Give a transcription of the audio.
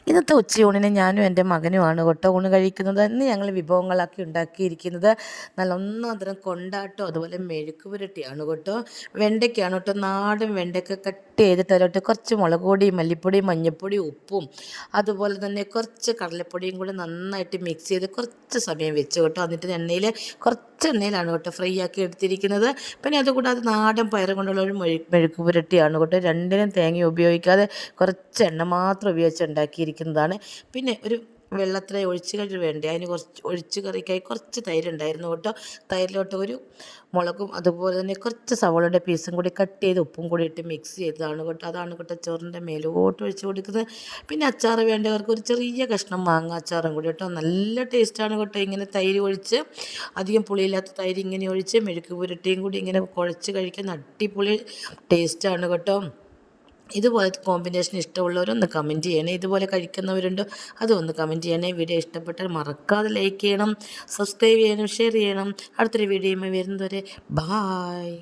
ഇന്നത്തെ ഉച്ചയൂണിന് ഞാനും എൻ്റെ മകനുമാണ് കേട്ടോ ഊണ് കഴിക്കുന്നത്. ഇന്ന് ഞങ്ങൾ വിഭവങ്ങളൊക്കെ ഉണ്ടാക്കിയിരിക്കുന്നത് നല്ല ഒന്നാം തരം കൊണ്ടാട്ടോ അതുപോലെ മെഴുക്ക് പുരട്ടിയാണ് കേട്ടോ. വെണ്ടയ്ക്കാണ് കേട്ടോ, നാടൻ വെണ്ടയ്ക്ക കട്ട് ചെയ്തിട്ട് അതിലോട്ട് കുറച്ച് മുളക് പൊടിയും മല്ലിപ്പൊടിയും മഞ്ഞൾപ്പൊടിയും ഉപ്പും അതുപോലെ തന്നെ കുറച്ച് കടലപ്പൊടിയും കൂടി നന്നായിട്ട് മിക്സ് ചെയ്ത് കുറച്ച് സമയം വെച്ച് കേട്ടോ. എന്നിട്ട് കുറച്ച് എണ്ണയിലാണ് കേട്ടോ ഫ്രൈ ആക്കി എടുത്തിരിക്കുന്നത്. പിന്നെ അതുകൂടാതെ നാടൻ പയർ കൊണ്ടുള്ള ഒരു മെഴുക്ക് പുരട്ടിയാണ് കേട്ടോ. രണ്ടിനും തേങ്ങ ഉപയോഗിക്കാതെ കുറച്ച് എണ്ണ മാത്രം ഉപയോഗിച്ച് ഉണ്ടാക്കിയിരിക്കുന്നതാണ്. പിന്നെ ഒരു വെള്ളത്തിലെ ഒഴിച്ച് കറി വേണ്ടേ, അതിന് കുറച്ച് ഒഴിച്ച് കറിക്കായി കുറച്ച് തൈര് ഉണ്ടായിരുന്നു കേട്ടോ. തൈരിലോട്ട് ഒരു മുളകും അതുപോലെ തന്നെ കുറച്ച് സവോളയുടെ പീസും കൂടി കട്ട് ചെയ്ത് ഉപ്പും കൂടി ഇട്ട് മിക്സ് ചെയ്തതാണ് കേട്ടോ. അതാണ് കേട്ടോ ചോറിൻ്റെ മേലോട്ട് ഒഴിച്ച് കൊടുക്കുന്നത്. പിന്നെ അച്ചാർ വേണ്ടവർക്ക് ഒരു ചെറിയ കഷ്ണം മാങ്ങ അച്ചാറും കൂടി കേട്ടോ. നല്ല ടേസ്റ്റാണ് കേട്ടോ. ഇങ്ങനെ തൈര് ഒഴിച്ച്, അധികം പുളിയില്ലാത്ത തൈര് ഇങ്ങനെ ഒഴിച്ച് മെഴുക്ക് പുരട്ടിയും കൂടി ഇങ്ങനെ കുഴച്ച് കഴിക്കാൻ അടിപൊളി ടേസ്റ്റാണ് കേട്ടോ. ഇതുപോലത്തെ കോമ്പിനേഷൻ ഇഷ്ടമുള്ളവരൊന്ന് കമൻറ്റ് ചെയ്യണേ. ഇതുപോലെ കഴിക്കുന്നവരുണ്ടോ അതൊന്ന് കമൻറ്റ് ചെയ്യണേ. വീഡിയോ ഇഷ്ടപ്പെട്ടാൽ മറക്കാതെ ലൈക്ക് ചെയ്യണം, സബ്സ്ക്രൈബ് ചെയ്യണം, ഷെയർ ചെയ്യണം. അടുത്തൊരു വീഡിയോയുമായി വരുന്നതുവരെ ബായ്.